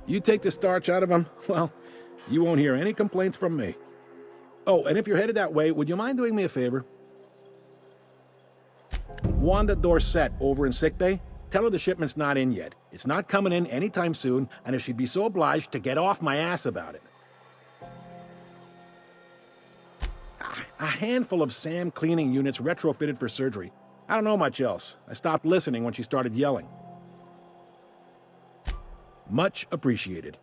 You take the starch out of them, well, you won't hear any complaints from me. Oh, and if you're headed that way, would you mind doing me a favor? Wanda Dorset over in sickbay, tell her the shipment's not in yet. It's not coming in anytime soon, and if she'd be so obliged to get off my ass about it. A handful of SAM cleaning units retrofitted for surgery. I don't know much else. I stopped listening when she started yelling. Much appreciated.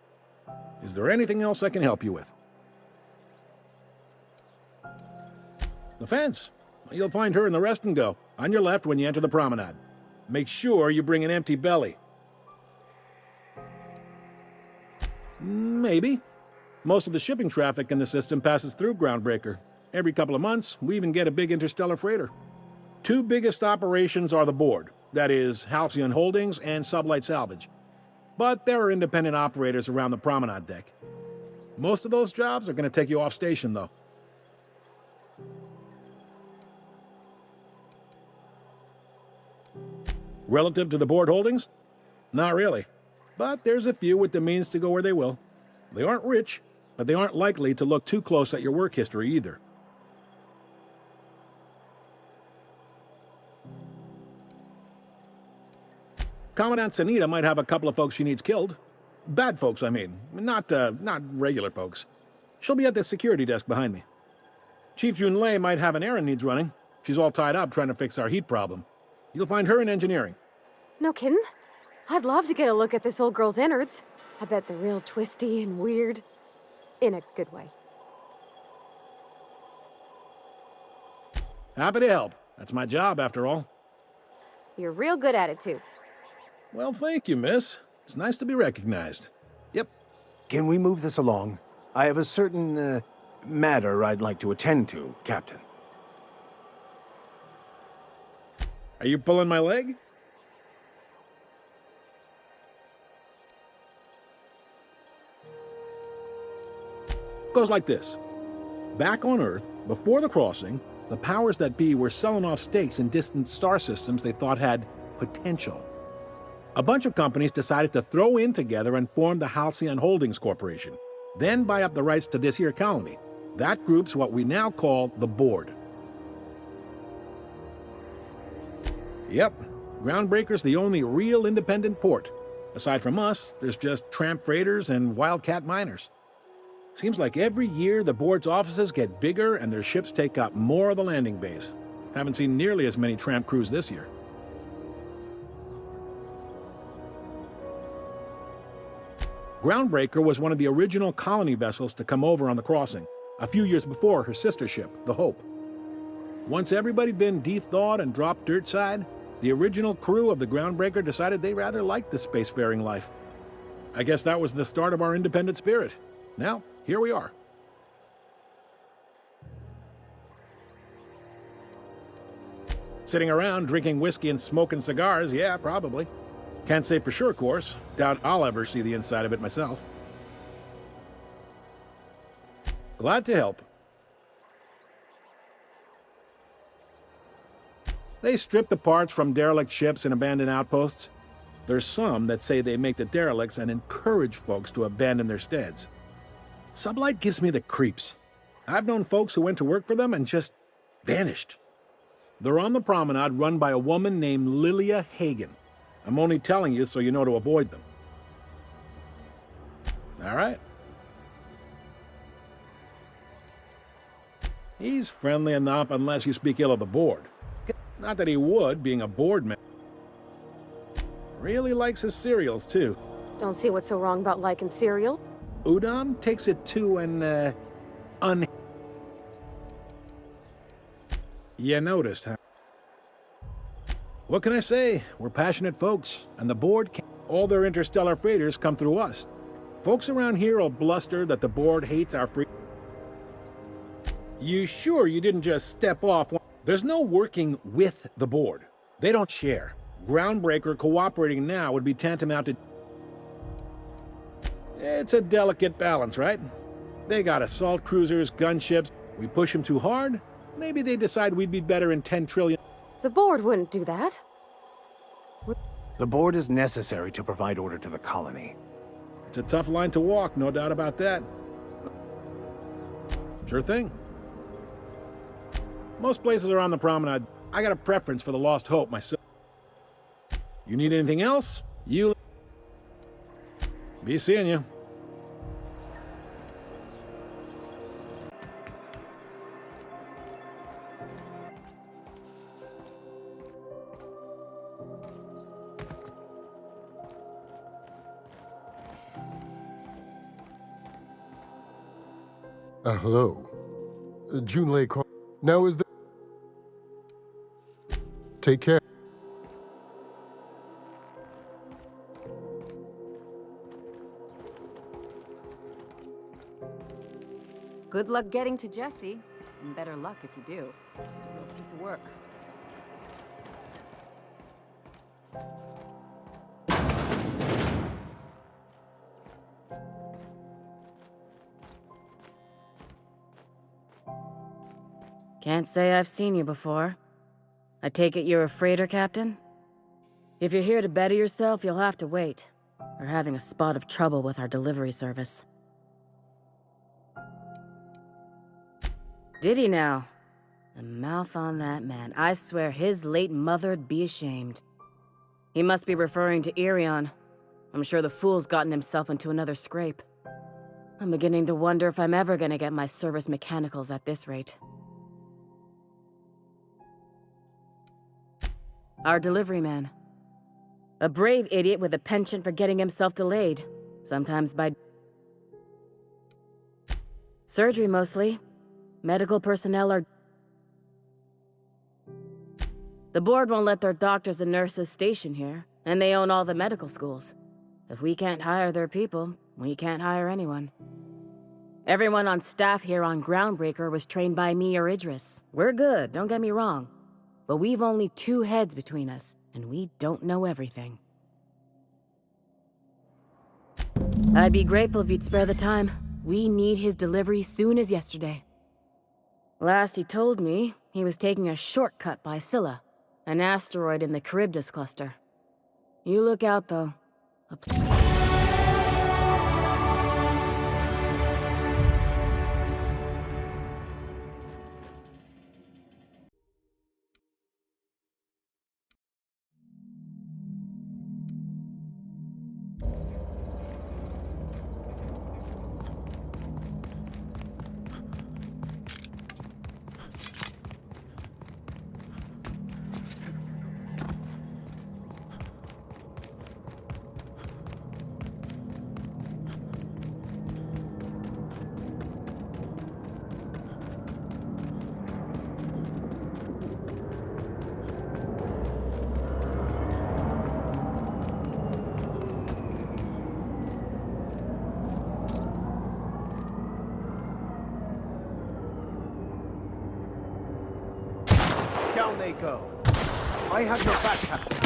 Is there anything else I can help you with? The fence. You'll find her in the rest and go, on your left when you enter the promenade. Make sure you bring an empty belly. Maybe. Most of the shipping traffic in the system passes through Groundbreaker. Every couple of months, we even get a big interstellar freighter. Two biggest operations are the board, that is, Halcyon Holdings and Sublight Salvage. But there are independent operators around the promenade deck. Most of those jobs are going to take you off station, though. Relative to the board holdings? Not really. But there's a few with the means to go where they will. They aren't rich, but they aren't likely to look too close at your work history either. Commandant Sanita might have a couple of folks she needs killed. Bad folks, I mean. Not regular folks. She'll be at the security desk behind me. Chief Junlei might have an errand needs running. She's all tied up trying to fix our heat problem. You'll find her in engineering. No kidding? I'd love to get a look at this old girl's innards. I bet they're real twisty and weird. In a good way. Happy to help. That's my job, after all. You're real good at it, too. Well, thank you, miss. It's nice to be recognized. Yep. Can we move this along? I have a certain, matter I'd like to attend to, Captain. Are you pulling my leg? Goes like this. Back on Earth, before the crossing, the powers that be were selling off stakes in distant star systems they thought had potential. A bunch of companies decided to throw in together and form the Halcyon Holdings Corporation, then buy up the rights to this here colony. That group's what we now call the Board. Yep, Groundbreaker's the only real independent port. Aside from us, there's just tramp freighters and wildcat miners. Seems like every year the Board's offices get bigger and their ships take up more of the landing bays. Haven't seen nearly as many tramp crews this year. Groundbreaker was one of the original colony vessels to come over on the crossing, a few years before her sister ship, the Hope. Once everybody'd been de-thawed and dropped dirtside, the original crew of the Groundbreaker decided they rather liked the spacefaring life. I guess that was the start of our independent spirit. Now, here we are. Sitting around drinking whiskey and smoking cigars, yeah, probably. Can't say for sure, of course. Doubt I'll ever see the inside of it myself. Glad to help. They strip the parts from derelict ships and abandoned outposts. There's some that say they make the derelicts and encourage folks to abandon their steads. Sublight gives me the creeps. I've known folks who went to work for them and just vanished. They're on the promenade run by a woman named Lilia Hagen. I'm only telling you so you know to avoid them. All right. He's friendly enough unless you speak ill of the Board. Not that he would, being a board member. Really likes his cereals, too. Don't see what's so wrong about liking cereal. Udon takes it to an, You noticed, huh? What can I say? We're passionate folks, and the Board can't. All their interstellar freighters come through us. Folks around here will bluster that the Board hates our free... You sure you didn't just step off? There's no working with the Board. They don't share. Groundbreaker cooperating now would be tantamount to... It's a delicate balance, right? They got assault cruisers, gunships. We push them too hard, maybe they decide we'd be better in 10 trillion... The Board wouldn't do that. The Board is necessary to provide order to the colony. It's a tough line to walk, no doubt about that. Sure thing. Most places are on the promenade. I got a preference for the Lost Hope myself. You need anything else? You... Be seeing you. Hello. Junlei call. Now is the... Take care. Good luck getting to Jessie, and better luck if you do. She's a real piece of work. Can't say I've seen you before. I take it you're a freighter captain? If you're here to better yourself, you'll have to wait. We're having a spot of trouble with our delivery service. Did he now? The mouth on that man. I swear his late mother'd be ashamed. He must be referring to Irion. I'm sure the fool's gotten himself into another scrape. I'm beginning to wonder if I'm ever gonna get my service mechanicals at this rate. Our delivery man. A brave idiot with a penchant for getting himself delayed. Sometimes by... surgery, mostly. Medical personnel are... The board won't let their doctors and nurses station here, and they own all the medical schools. If we can't hire their people, we can't hire anyone. Everyone on staff here on Groundbreaker was trained by me or Idris. We're good, don't get me wrong. But we've only 2 heads between us, and we don't know everything. I'd be grateful if you'd spare the time. We need his delivery soon as yesterday. Last he told me, he was taking a shortcut by Scylla, an asteroid in the Charybdis cluster. You look out, though. Down they go. I have your back, Captain.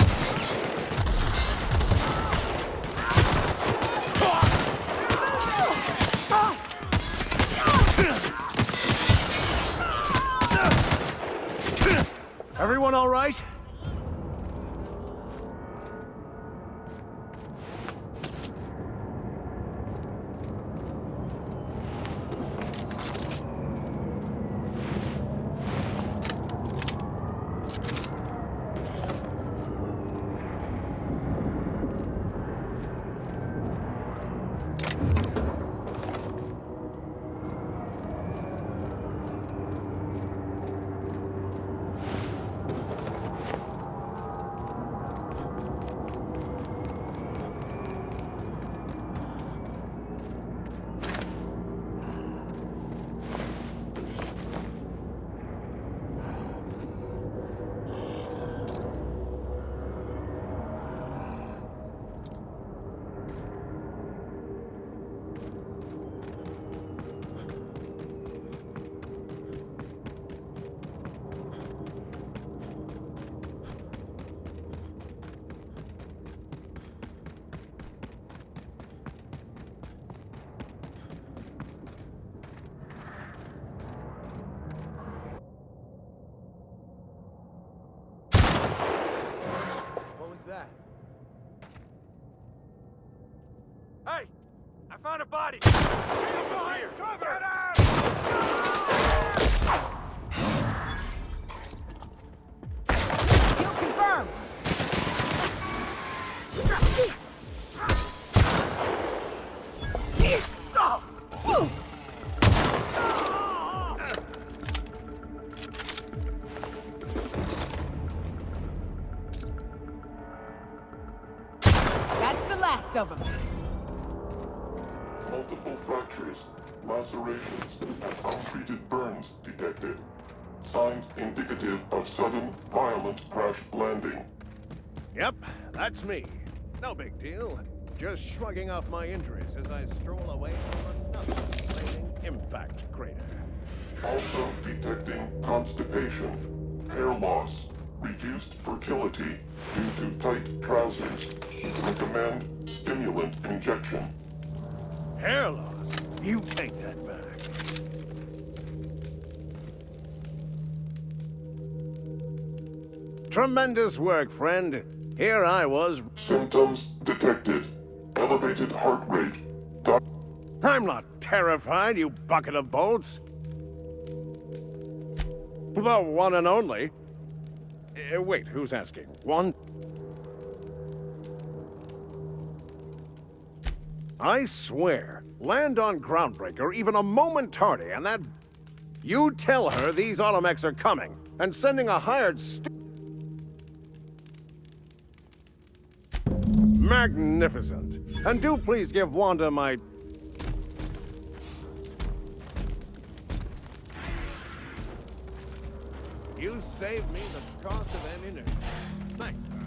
Everyone all right? found a body! Behind cover! Get out! Kill confirmed! That's the last of them. Multiple fractures, lacerations, and untreated burns detected. Signs indicative of sudden, violent crash landing. Yep, that's me. No big deal. Just shrugging off my injuries as I stroll away from another flaming impact crater. Also detecting constipation, hair loss, reduced fertility due to tight trousers. Recommend stimulant injection. Hair loss? You take that back. Tremendous work, friend. Here I was. Symptoms detected. Elevated heart rate. I'm not terrified, you bucket of bolts. The one and only. Wait, who's asking? One? I swear, land on Groundbreaker even a moment tardy, and that... You tell her these automechs are coming, and sending a hired Magnificent. And do please give Wanda my... You saved me the cost of ammunition. Thanks, pal.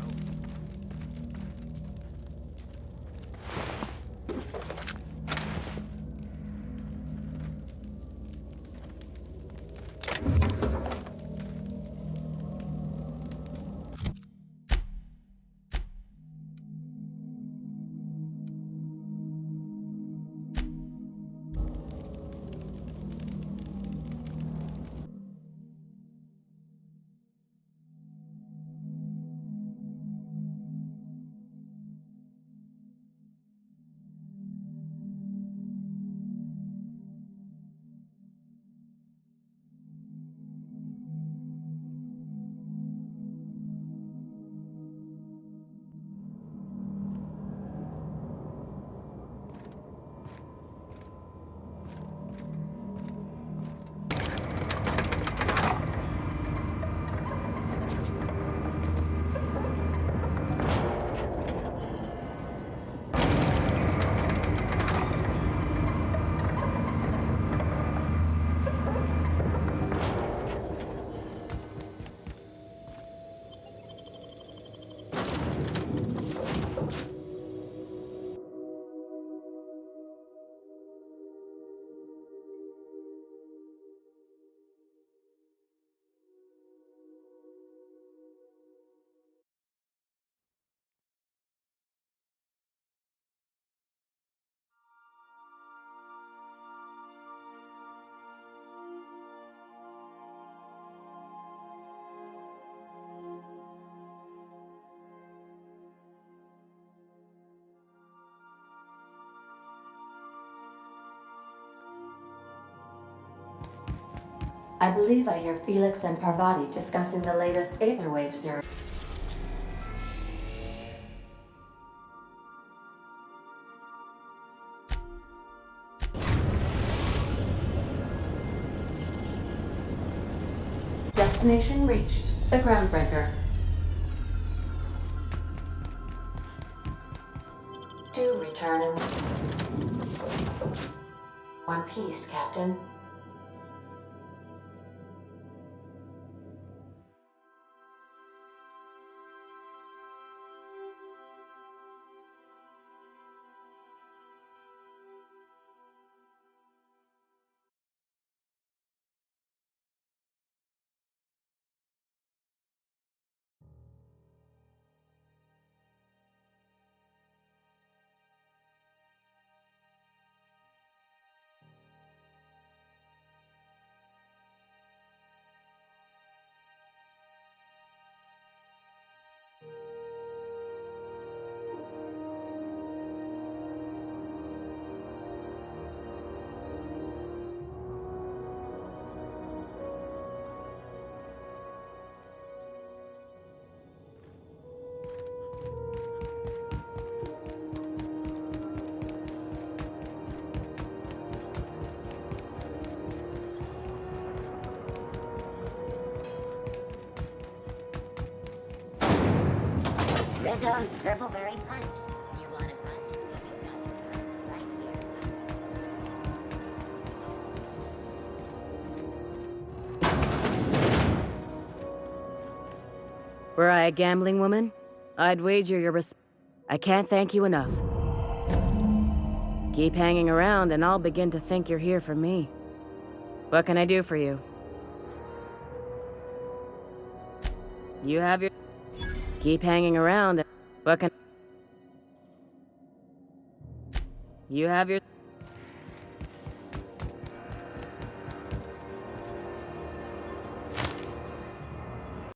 I believe I hear Felix and Parvati discussing the latest Aetherwave series. Destination reached. The Groundbreaker. To return in one piece, Captain. Rizzo's Purpleberry Punch. You want a punch? You got a punch right here. Were I a gambling woman, I'd wager your I can't thank you enough. Keep hanging around and I'll begin to think you're here for me. What can I do for you? You have your... Keep hanging around and... What can... You have your...